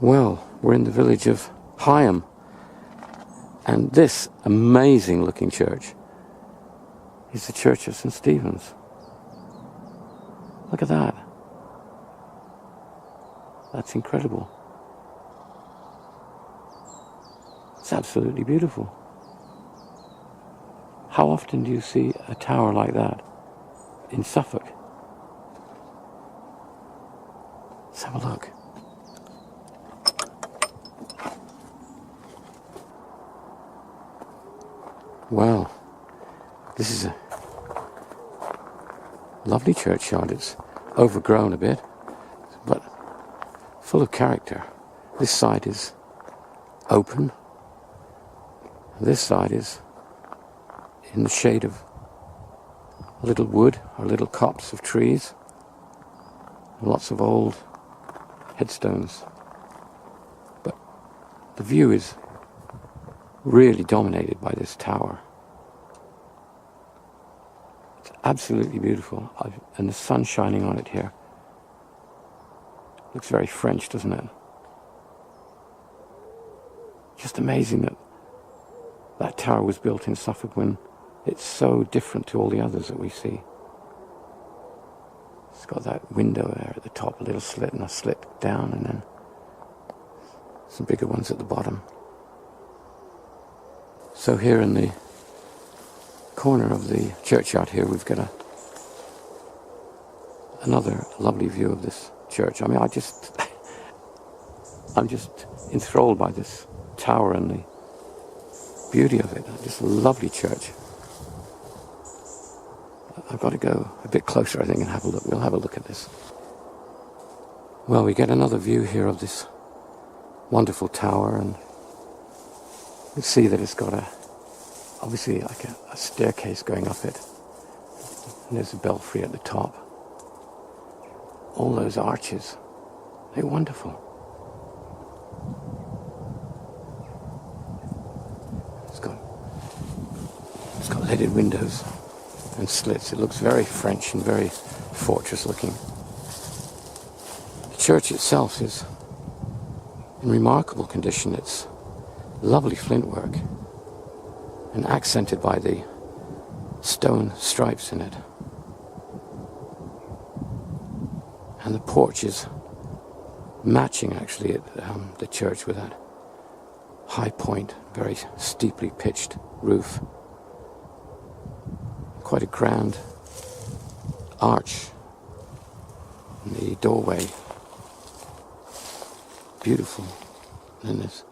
Well, we're in the village of Higham, and this amazing looking church is the Church of St. Stephen's. Look at that. That's incredible. It's absolutely beautiful. How often do you see a tower like that in Suffolk? Let's have a look. Wow, this is a lovely churchyard. It's overgrown a bit, but full of character. This side is open. This side is in the shade of a little wood or little copse of trees. Lots of old headstones. But the view is really dominated by this tower. It's absolutely beautiful, and the sun shining on it here. Looks very French, doesn't it? Just amazing that that tower was built in Suffolk when it's so different to all the others that we see. It's got that window there at the top, a little slit and a slit down, and then some bigger ones at the bottom. So here in the corner of the churchyard here, we've got another lovely view of this church. I mean, I'm just enthralled by this tower and the beauty of it. Just a lovely church. I've got to go a bit closer, I think, and have a look. We'll have a look at this. Well, we get another view here of this wonderful tower, and you see that it's got obviously like a staircase going up it. And there's a belfry at the top. All those arches, they're wonderful. It's got leaded windows and slits. It looks very French and very fortress looking. The church itself is in remarkable condition. It's lovely flint work and accented by the stone stripes in it. And the porch is matching actually at the church with that high point, very steeply pitched roof. Quite a grand arch in the doorway. Beautiful. And then there's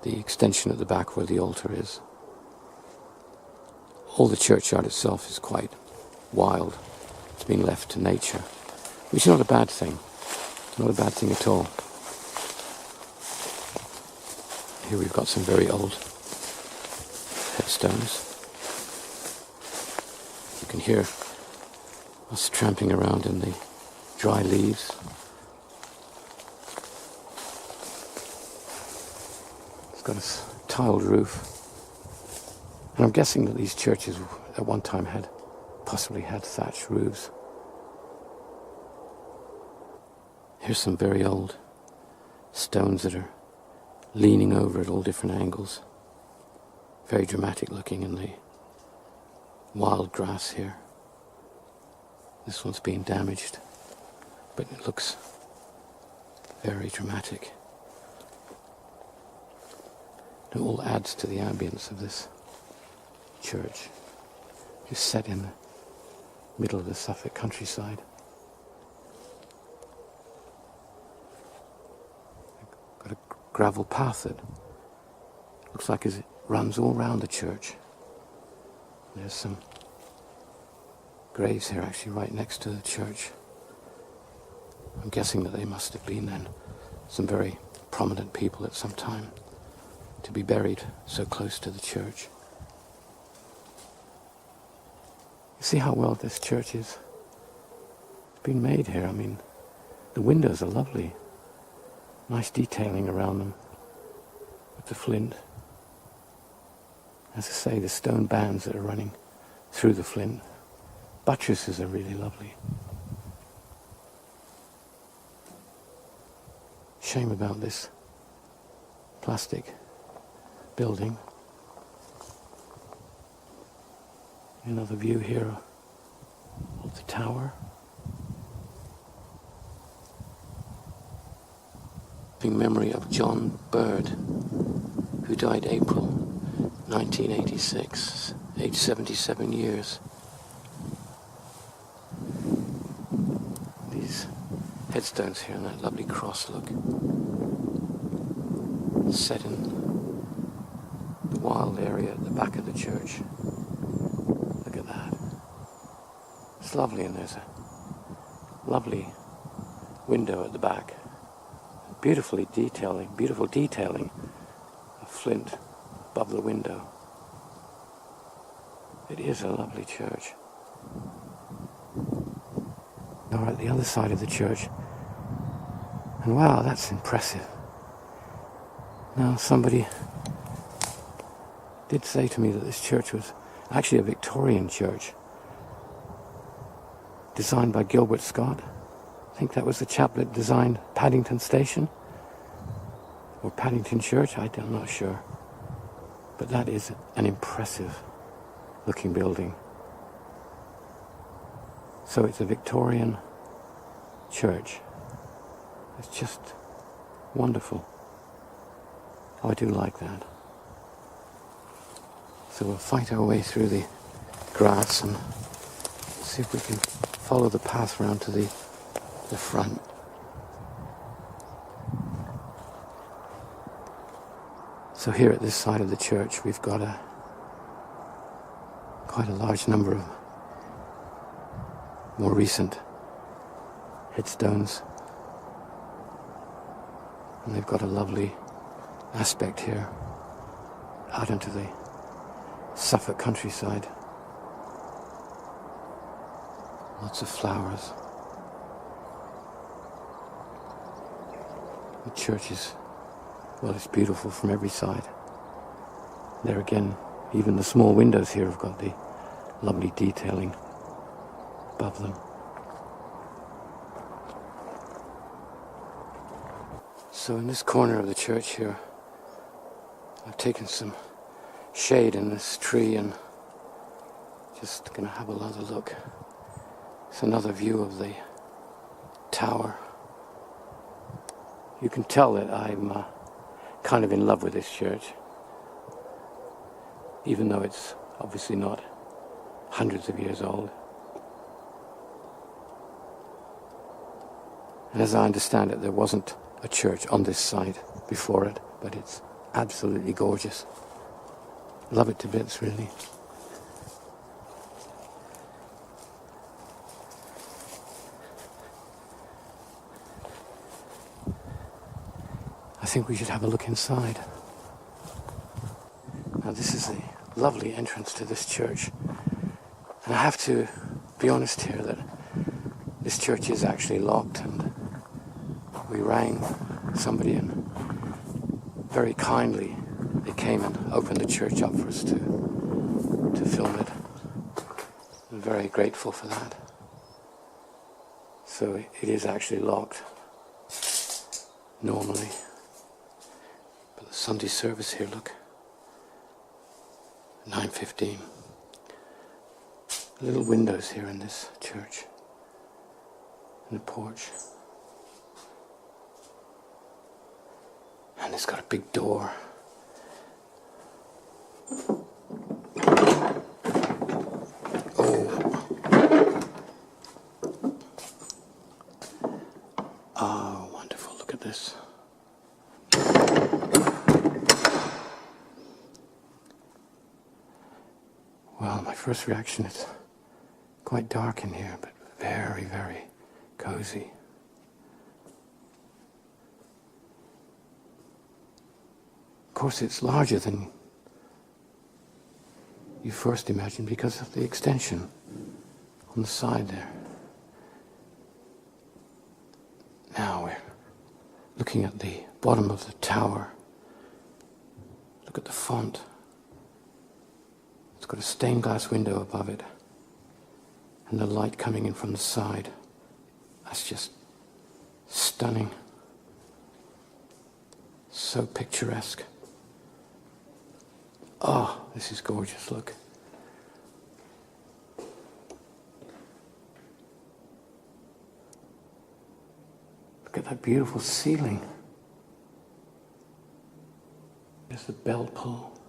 the extension at the back where the altar is. All the churchyard itself is quite wild. It's been left to nature, which is not a bad thing. Not a bad thing at all. Here we've got some very old headstones. You can hear us tramping around in the dry leaves. It's got a tiled roof. And I'm guessing that these churches at one time possibly had thatched roofs. Here's some very old stones that are leaning over at all different angles. Very dramatic looking in the wild grass here. This one's been damaged, but it looks very dramatic. It all adds to the ambience of this church, just set in the middle of the Suffolk countryside. Got a gravel path that looks like it runs all around the church. There's some graves here actually right next to the church. I'm guessing that they must have been then some very prominent people at some time to be buried so close to the church. You see how well this church is been made here. I mean, the windows are lovely. Nice detailing around them with the flint. As I say, the stone bands that are running through the flint. Buttresses are really lovely. Shame about this plastic building. Another view here of the tower. In memory of John Bird, who died April 1986, aged 77 years. These headstones here and that lovely cross look, set in the wild area at the back of the church. Look at that. It's lovely, and there's a lovely window at the back. Beautiful detailing of flint above the window. It is a lovely church. We're at the other side of the church, and wow, that's impressive. Now, somebody did say to me that this church was actually a Victorian church, designed by Gilbert Scott. I think that was the chap that designed Paddington Station, or Paddington Church, I'm not sure. But that is an impressive looking building. So it's a Victorian church. It's just wonderful. Oh, I do like that. So we'll fight our way through the grass and see if we can follow the path round to the front. So here at this side of the church we've got quite a large number of more recent headstones, and they've got a lovely aspect here out into the Suffolk countryside. Lots of flowers. The church is, well, it's beautiful from every side. There again, even the small windows here have got the lovely detailing above them. So in this corner of the church here, I've taken some shade in this tree and just going to have another look. It's another view of the tower. You can tell that I'm kind of in love with this church, even though it's obviously not hundreds of years old. And as I understand it, there wasn't a church on this site before it, but it's absolutely gorgeous. Love it to bits, really. I think we should have a look inside. Now, this is the lovely entrance to this church, and I have to be honest here that this church is actually locked, and we rang somebody and very kindly they came and opened the church up for us to film it. I'm very grateful for that. So it is actually locked normally. But the Sunday service here, look, 9:15. Little windows here in this church, and a porch. And it's got a big door. Oh, wonderful. Look at this. Well, my first reaction is quite dark in here, but very, very cozy. Of course, it's larger than you first imagined because of the extension on the side there. Now we're looking at the bottom of the tower. Look at the font. It's got a stained glass window above it, and the light coming in from the side. That's just stunning. so picturesque. Oh, this is gorgeous, look. Look at that beautiful ceiling. There's the bell pull.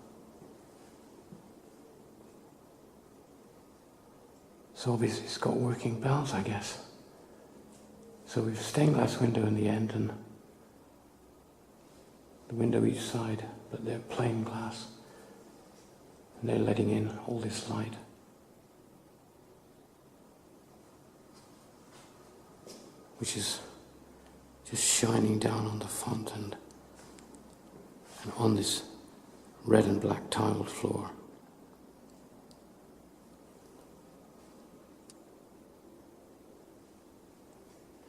So obviously it's got working bells, I guess. So we've a stained glass window in the end and the window each side, but they're plain glass. And they're letting in all this light. Which is just shining down on the font and on this red and black tiled floor.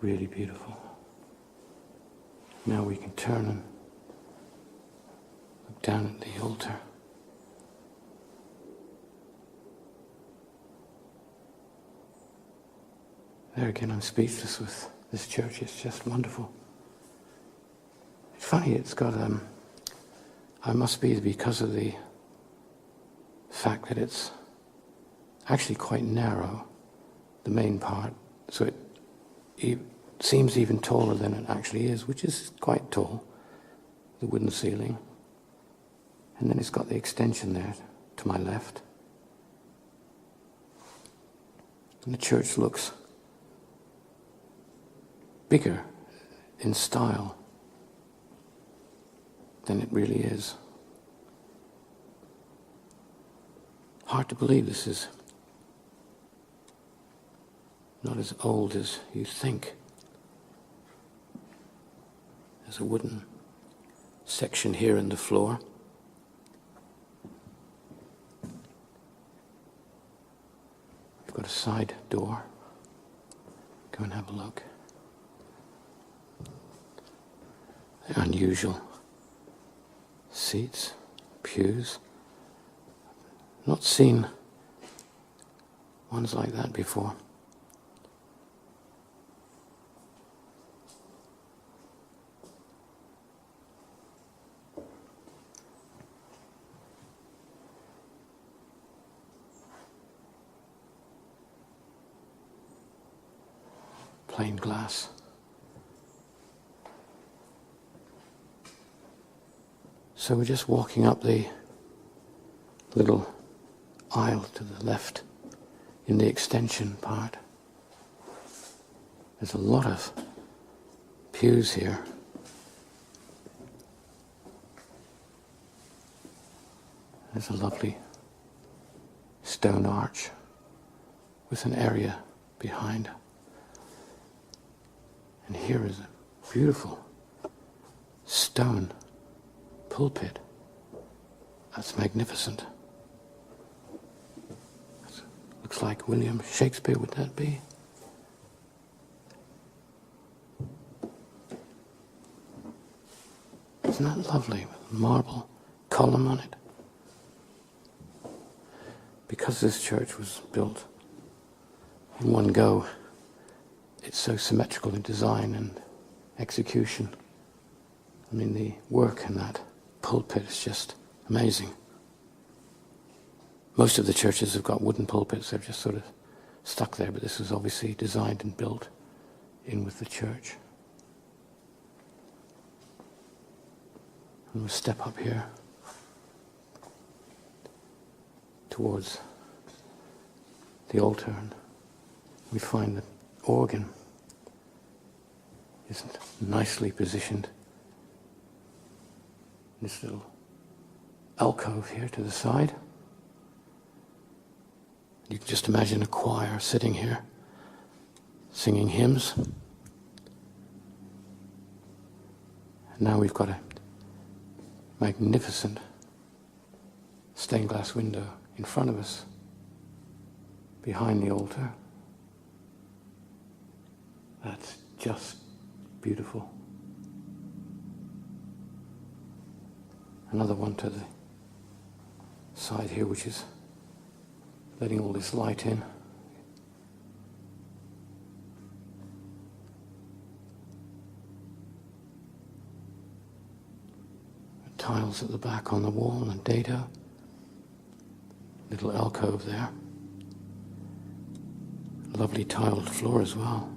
Really beautiful. Now we can turn and look down at the altar. There again, I'm speechless with this church. It's just wonderful. It's funny, it's got, I must be because of the fact that it's actually quite narrow, the main part, so it seems even taller than it actually is, which is quite tall, the wooden ceiling. And then it's got the extension there to my left. And the church looks bigger in style than it really is. Hard to believe this is not as old as you think. There's a wooden section here in the floor. We've got a side door. Go and have a look. The unusual seats, pews. Not seen ones like that before. Plain glass. So we're just walking up the little aisle to the left in the extension part. There's a lot of pews here. There's a lovely stone arch with an area behind. And here is a beautiful stone pulpit. That's magnificent. Looks like William Shakespeare, would that be? Isn't that lovely? With marble column on it. Because this church was built in one go, it's so symmetrical in design and execution. I mean, the work in that pulpit is just amazing. Most of the churches have got wooden pulpits, they're just sort of stuck there, but this was obviously designed and built in with the church. And we'll step up here towards the altar and we find the organ is nicely positioned. This little alcove here to the side. You can just imagine a choir sitting here, singing hymns. And now we've got a magnificent stained glass window in front of us, behind the altar. That's just beautiful. Another one to the side here, which is letting all this light in. tiles at the back on the wall and data. Little alcove there. Lovely tiled floor as well.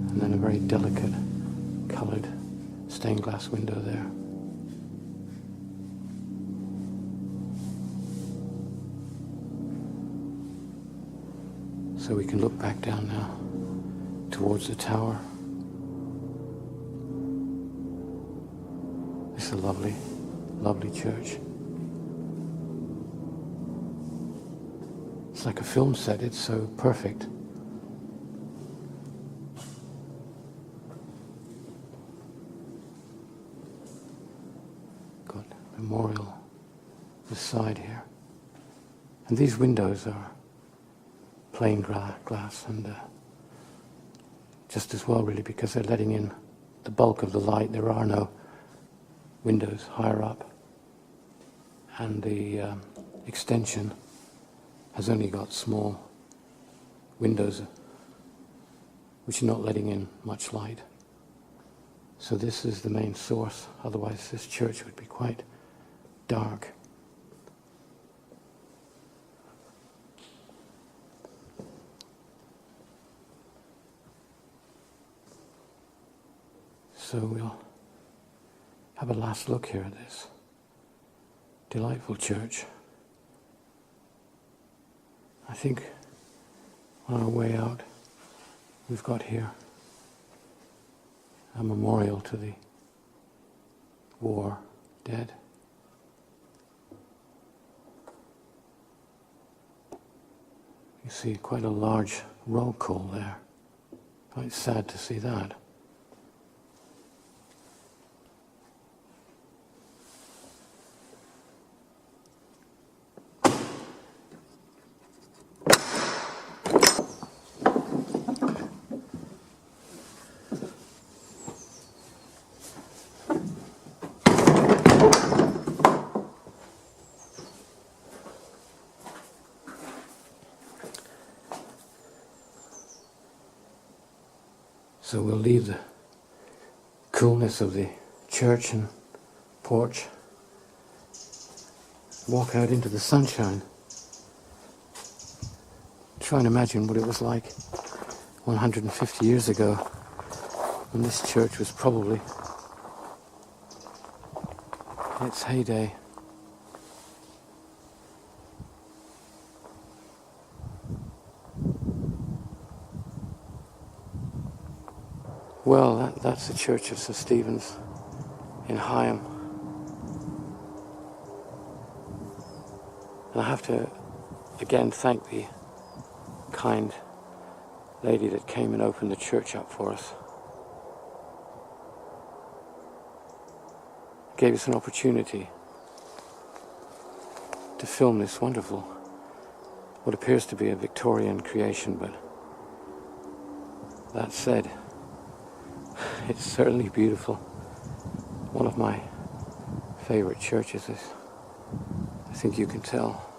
And then a very delicate coloured stained glass window there. So we can look back down now towards the tower. It's a lovely, lovely church. It's like a film set, it's so perfect. Got a memorial this side here. And these windows are plain glass and just as well really because they're letting in the bulk of the light. There are no windows higher up, and the extension has only got small windows which are not letting in much light. So this is the main source, otherwise this church would be quite dark. So we'll have a last look here at this delightful church. I think on our way out we've got here a memorial to the war dead. You see quite a large roll call there. Quite sad to see that. So we'll leave the coolness of the church and porch, walk out into the sunshine, try and imagine what it was like 150 years ago when this church was probably in its heyday. Well, that's the Church of St. Stephen's in Higham. And I have to again thank the kind lady that came and opened the church up for us. Gave us an opportunity to film this wonderful, what appears to be a Victorian creation, but that said, it's certainly beautiful. One of my favorite churches, I think you can tell.